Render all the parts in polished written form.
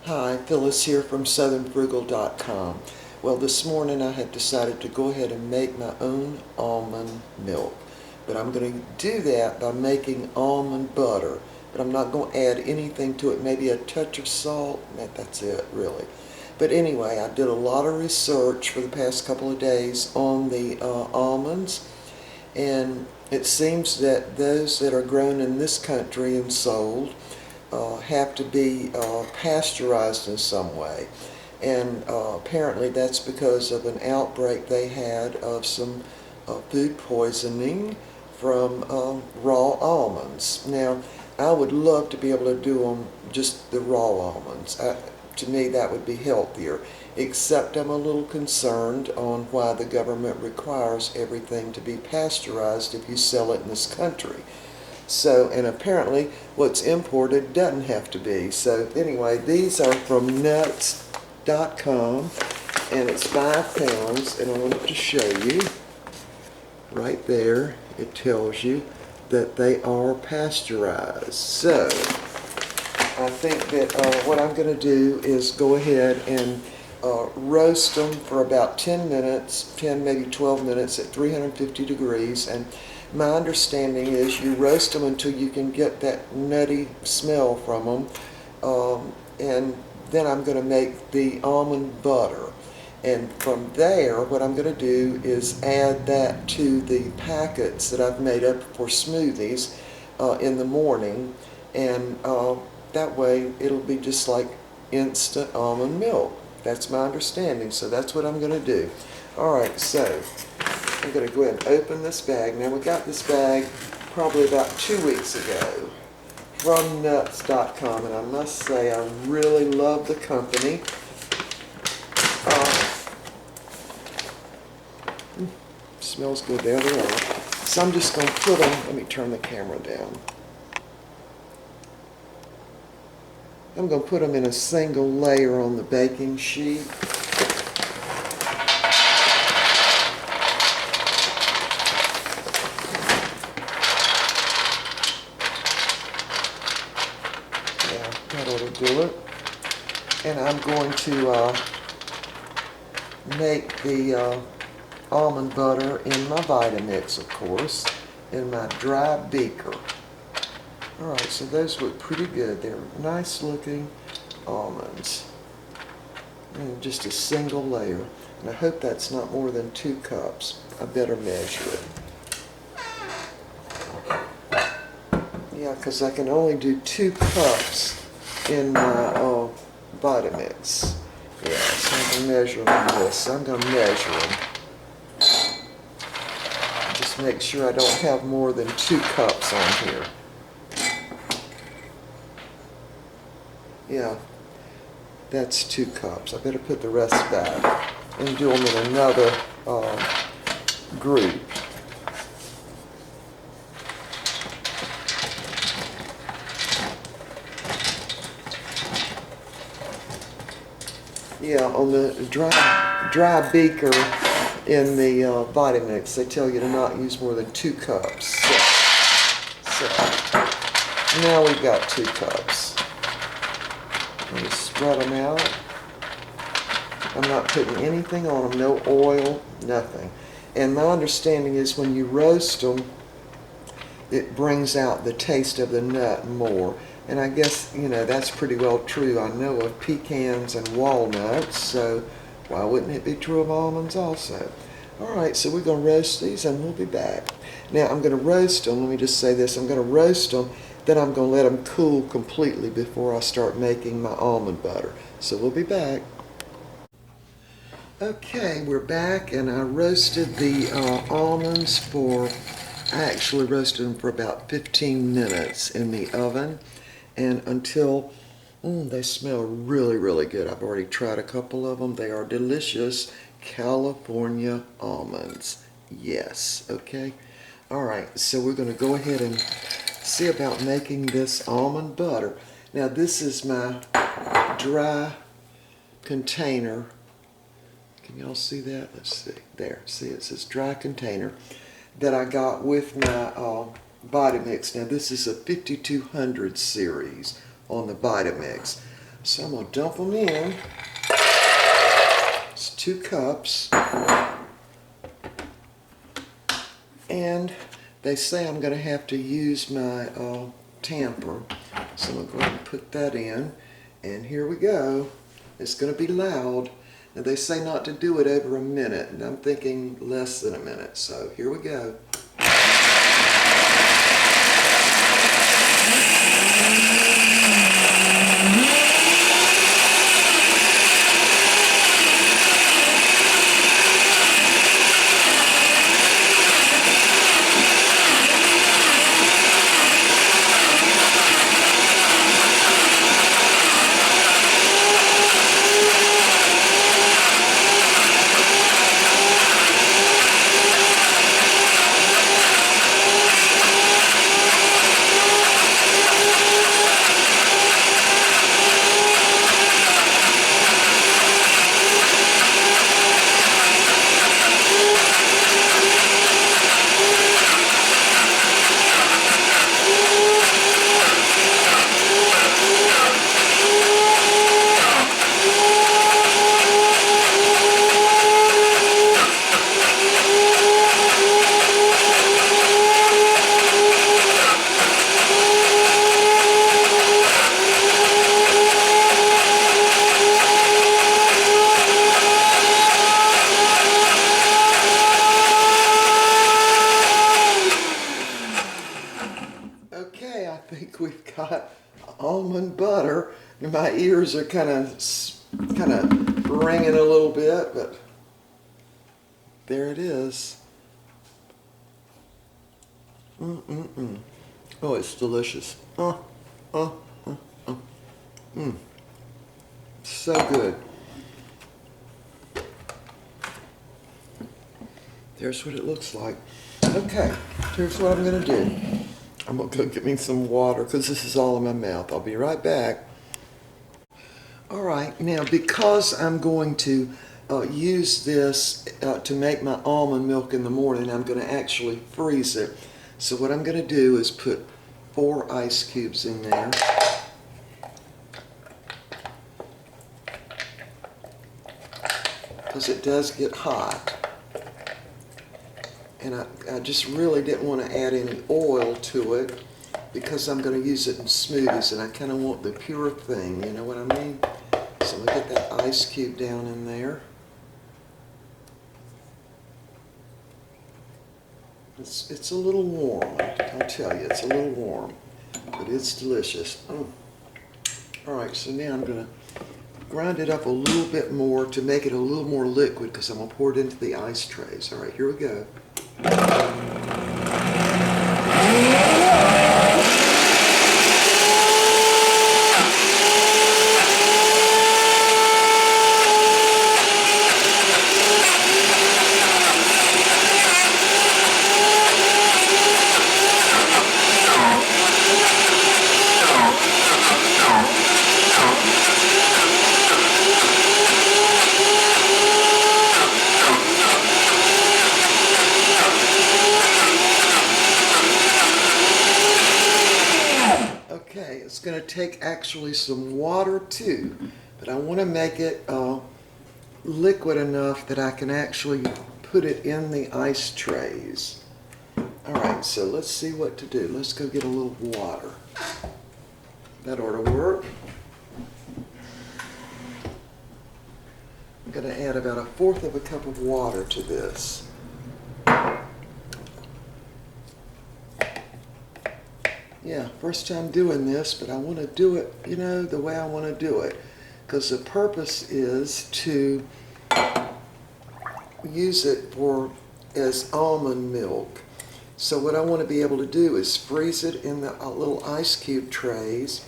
Hi, Phyllis here from southernfrugal.com. Well, this morning I had decided to go ahead and make my own almond milk. But I'm going to do that by making almond butter. But I'm not going to add anything to it, maybe a touch of salt. That's it, really. But anyway, I did a lot of research for the past couple of days on the almonds. And it seems that those that are grown in this country and sold have to be pasteurized in some way. And apparently that's because of an outbreak they had of some food poisoning from raw almonds. Now, I would love to be able to do them just the raw almonds. To me, that would be healthier, except I'm a little concerned on why the government requires everything to be pasteurized if you sell it in this country. So, and apparently what's imported doesn't have to be. So anyway, these are from nuts.com, and it's 5 pounds, and I wanted to show you right there. It tells you that they are pasteurized. So I think that what I'm going to do is go ahead and roast them for about 10 minutes, 10 maybe 12 minutes at 350 degrees. And my understanding is you roast them until you can get that nutty smell from them. And then I'm going to make the almond butter. And from there, what I'm going to do is add that to the packets that I've made up for smoothies in the morning. And that way it'll be just like instant almond milk. That's my understanding, so that's what I'm going to do. Alright, so I'm going to go ahead and open this bag. Now, we got this bag probably about 2 weeks ago from nuts.com, and I must say I really love the company. Smells good. There they are. So I'm just going to put them, let me turn the camera down. I'm going to put them in a single layer on the baking sheet. Yeah, that ought to do it. And I'm going to make the almond butter in my Vitamix, of course, in my dry beaker. Alright, so those look pretty good. They're nice looking almonds. And just a single layer. And I hope that's not more than 2 cups. I better measure it. Yeah, because I can only do 2 cups in my Vitamix. Yeah, so I can measure them on this. So I'm going to measure them. Just make sure I don't have more than 2 cups on here. Yeah, that's 2 cups. I better put the rest back and do them in another group. Yeah, on the dry beaker in the Vitamix, they tell you to not use more than 2 cups. So now we've got 2 cups. Let me spread them out. I'm not putting anything on them, no oil, nothing. And my understanding is when you roast them, it brings out the taste of the nut more. And I guess, you know, that's pretty well true. I know of pecans and walnuts, so why wouldn't it be true of almonds also? Alright, so we're going to roast these and we'll be back. Now, I'm going to roast them. Let me just say this. I'm going to roast them. Then I'm going to let them cool completely before I start making my almond butter. So we'll be back. Okay, we're back, and I roasted the almonds I actually roasted them for about 15 minutes in the oven, and until they smell really, really good. I've already tried a couple of them. They are delicious California almonds. Yes, okay. All right, so we're going to go ahead and see about making this almond butter. Now, this is my dry container. Can y'all see that? Let's see. There. See, it says dry container that I got with my Vitamix. Now, this is a 5200 series on the Vitamix. So I'm going to dump them in. It's 2 cups. And they say I'm going to have to use my tamper. So I'm going to go ahead and put that in. And here we go. It's going to be loud. And they say not to do it over a minute. And I'm thinking less than a minute. So here we go. Okay, I think we've got almond butter. My ears are kind of ringing a little bit, but there it is. Oh, it's delicious. So good. There's what it looks like. Okay, here's what I'm going to do. I'm going to go get me some water because this is all in my mouth. I'll be right back. All right, now because I'm going to use this to make my almond milk in the morning, I'm going to actually freeze it. So what I'm going to do is put 4 ice cubes in there. Because it does get hot. And I just really didn't want to add any oil to it because I'm going to use it in smoothies and I kind of want the pure thing, you know what I mean? So I'm going to get that ice cube down in there. It's a little warm, I'll tell you, it's a little warm, but it's delicious. Alright, so now I'm going to grind it up a little bit more to make it a little more liquid because I'm going to pour it into the ice trays. Alright, here we go. Okay, it's going to take actually some water too, but I want to make it liquid enough that I can actually put it in the ice trays. Alright, so let's see what to do. Let's go get a little water. That ought to work. I'm going to add about 1/4 of a cup of water to this. Yeah, first time doing this, but I want to do it, you know, the way I want to do it. Because the purpose is to use it as almond milk. So what I want to be able to do is freeze it in the little ice cube trays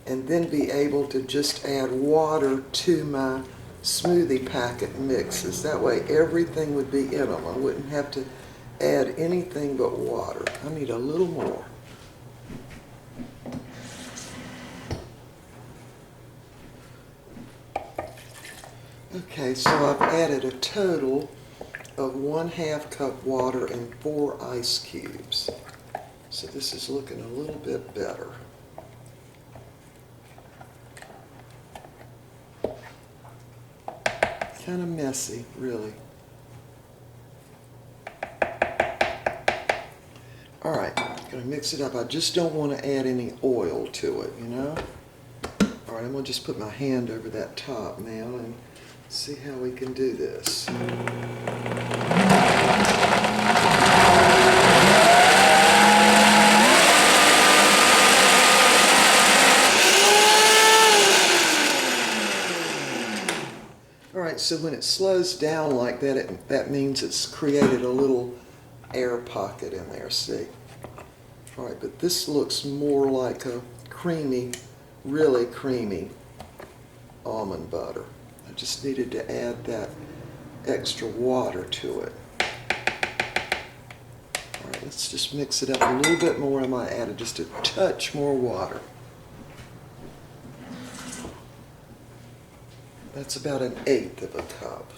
and then be able to just add water to my smoothie packet mixes. That way everything would be in them. I wouldn't have to add anything but water. I need a little more. Okay, so I've added a total of 1/2 cup water and 4 ice cubes. So this is looking a little bit better. kind of messy, really. All right, gonna mix it up. I just don't want to add any oil to it, you know? All right, I'm gonna just put my hand over that top now and see how we can do this. All right, so when it slows down like that, that means it's created a little air pocket in there, see? All right, but this looks more like a creamy, really creamy almond butter. I just needed to add that extra water to it. All right, let's just mix it up a little bit more. I might add just a touch more water. That's about 1/8 of a cup.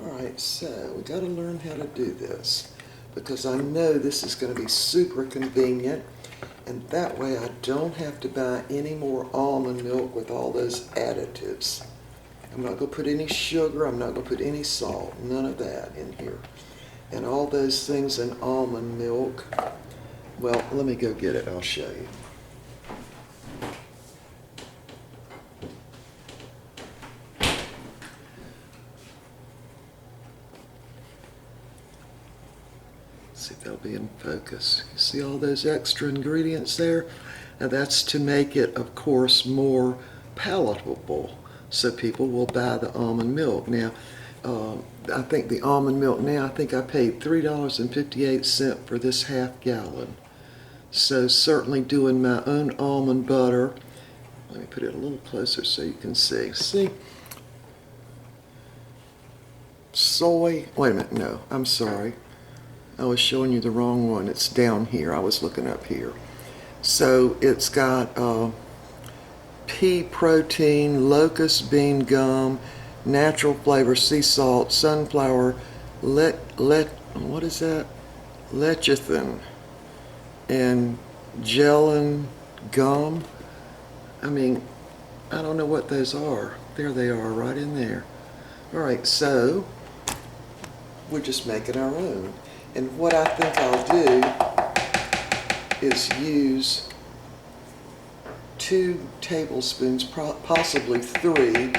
Alright, so we got to learn how to do this because I know this is going to be super convenient, and that way I don't have to buy any more almond milk with all those additives. I'm not going to put any sugar, I'm not going to put any salt, none of that in here. And all those things in almond milk, well, let me go get it, I'll show you. See if they'll be in focus. You see all those extra ingredients there? Now that's to make it, of course, more palatable so people will buy the almond milk. Now, I think the almond milk now, I think I paid $3.58 for this half gallon. So certainly doing my own almond butter, let me put it a little closer so you can see. See? Soy, wait a minute, no, I'm sorry. I was showing you the wrong one. It's down here. I was looking up here. So it's got pea protein, locust bean gum, natural flavor, sea salt, sunflower, what is that? Lecithin, and gellan gum. I mean, I don't know what those are. There they are, right in there. All right, so we're just making our own. And what I think I'll do is use 2 tablespoons, possibly 3,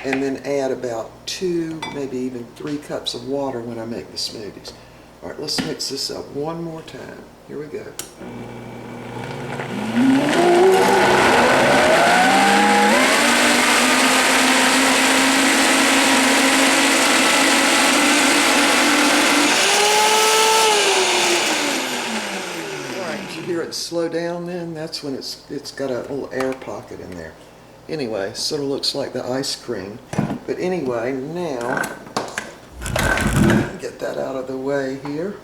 and then add about 2, maybe even 3 cups of water when I make the smoothies. All right, let's mix this up one more time. Here we go. Slow down then, that's when it's got a little air pocket in there. Anyway, sort of looks like the ice cream. But anyway, now, get that out of the way here.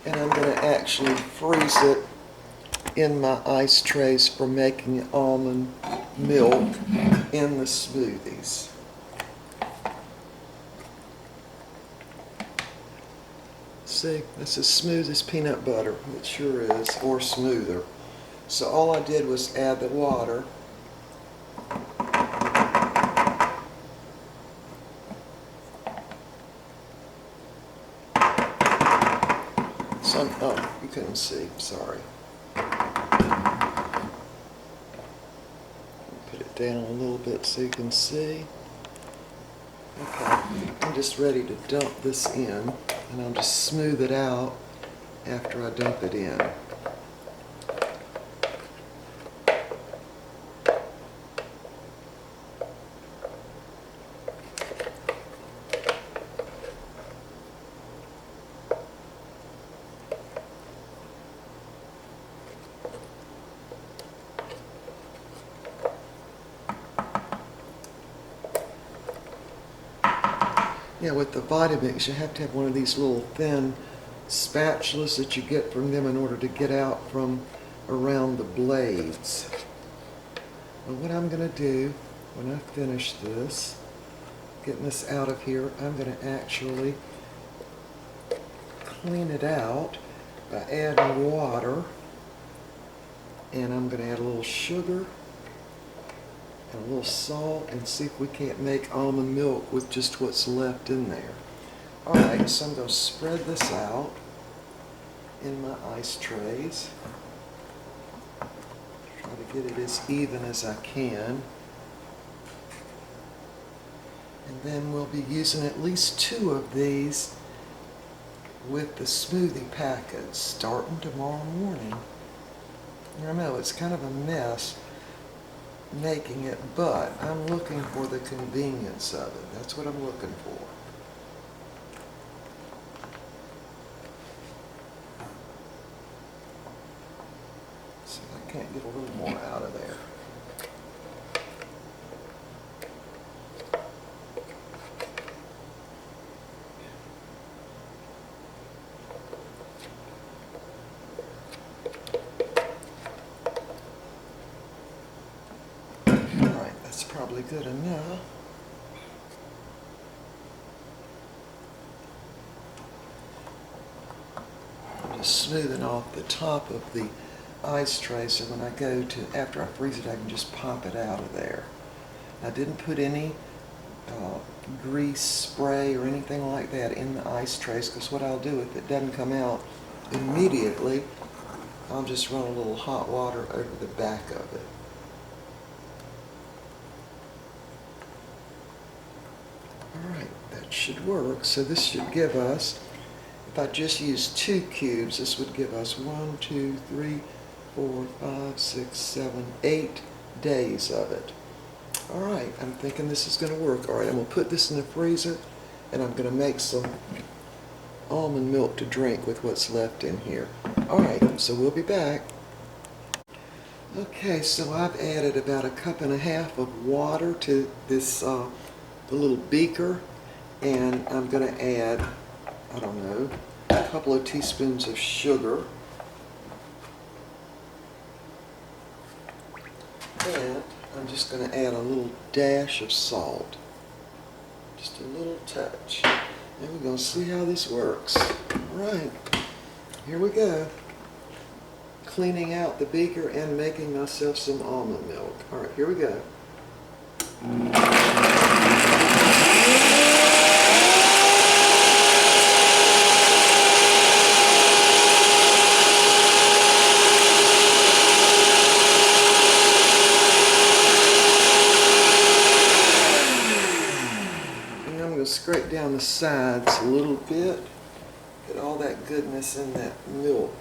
And I'm going to actually freeze it in my ice trays for making almond milk in the smoothies. See, that's as smooth as peanut butter. It sure is, or smoother. So all I did was add the water. Oh, you couldn't see, sorry. Put it down a little bit so you can see. Okay, I'm just ready to dump this in, and I'll just smooth it out after I dump it in. Yeah, with the Vitamix, you have to have one of these little thin spatulas that you get from them in order to get out from around the blades. Well, what I'm going to do when I finish this, getting this out of here, I'm going to actually clean it out by adding water. And I'm going to add a little sugar and a little salt and see if we can't make almond milk with just what's left in there. Alright, so I'm going to spread this out in my ice trays. Try to get it as even as I can. And then we'll be using at least 2 of these with the smoothie packets starting tomorrow morning. I know it's kind of a mess making it, but I'm looking for the convenience of it. That's what I'm looking for. See if I can't get a little more out of there. That's probably good enough. I'm just smoothing off the top of the ice tray so when I go to, after I freeze it, I can just pop it out of there. I didn't put any grease spray or anything like that in the ice trays, because what I'll do if it doesn't come out immediately, I'll just run a little hot water over the back of it. Alright, that should work. So this should give us, if I just use 2 cubes, this would give us 1, 2, 3, 4, 5, 6, 7, 8 days of it. Alright, I'm thinking this is going to work. Alright, I'm going to put this in the freezer and I'm going to make some almond milk to drink with what's left in here. Alright, so we'll be back. Okay, so I've added about 1.5 cups of water to this the little beaker, and I'm going to add, I don't know, a couple of teaspoons of sugar, and I'm just going to add a little dash of salt, just a little touch, and we're going to see how this works. Alright, here we go. Cleaning out the beaker and making myself some almond milk. Alright, here we go. Scrape down the sides a little bit, get all that goodness in that milk.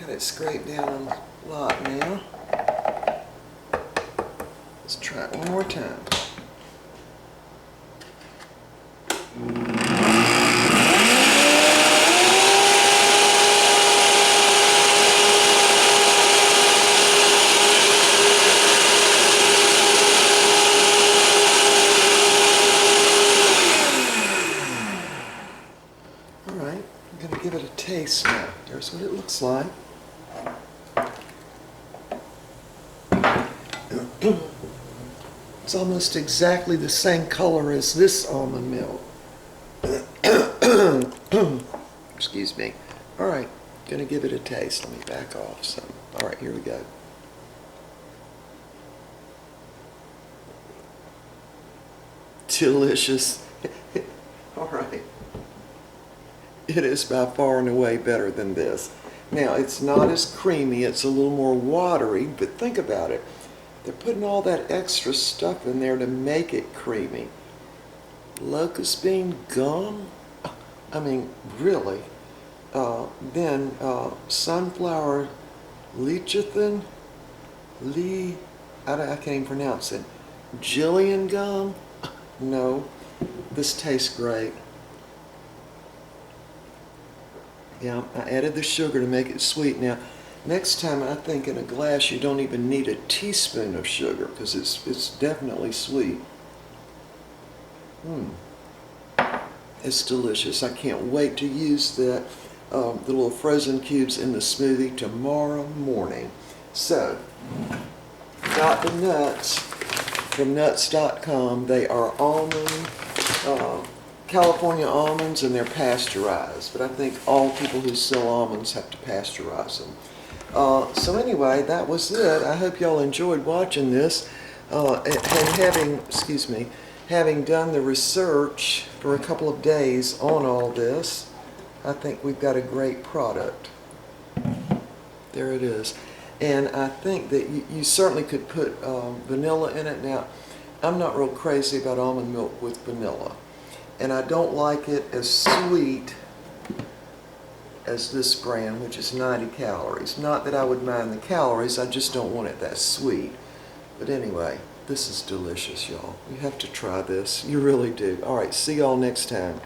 It scraped down a lot now. Let's try it one more time. Alright, I'm going to give it a taste now. Here's what it looks like. It's almost exactly the same color as this almond milk. Excuse me. Alright, gonna give it a taste. Let me back off some. Alright, here we go. Delicious. Alright. It is by far and away better than this. Now, it's not as creamy, it's a little more watery, but think about it. They're putting all that extra stuff in there to make it creamy. Locust bean gum? I mean, really. Then sunflower lecithin? I can't even pronounce it. Jillian gum? No. This tastes great. Yeah, I added the sugar to make it sweet. Now, Next time, I think in a glass you don't even need a teaspoon of sugar because it's definitely sweet. It's delicious. I can't wait to use that, the little frozen cubes in the smoothie tomorrow morning. So, got the nuts from nuts.com. They are almond, California almonds, and they're pasteurized. But I think all people who sell almonds have to pasteurize them. So anyway, that was it. I hope y'all enjoyed watching this. And having done the research for a couple of days on all this, I think we've got a great product. There it is. And I think that you certainly could put vanilla in it. Now, I'm not real crazy about almond milk with vanilla. And I don't like it as sweet as this brand, which is 90 calories. Not that I would mind the calories, I just don't want it that sweet. But anyway, this is delicious, y'all. You have to try this. You really do. All right, see y'all next time.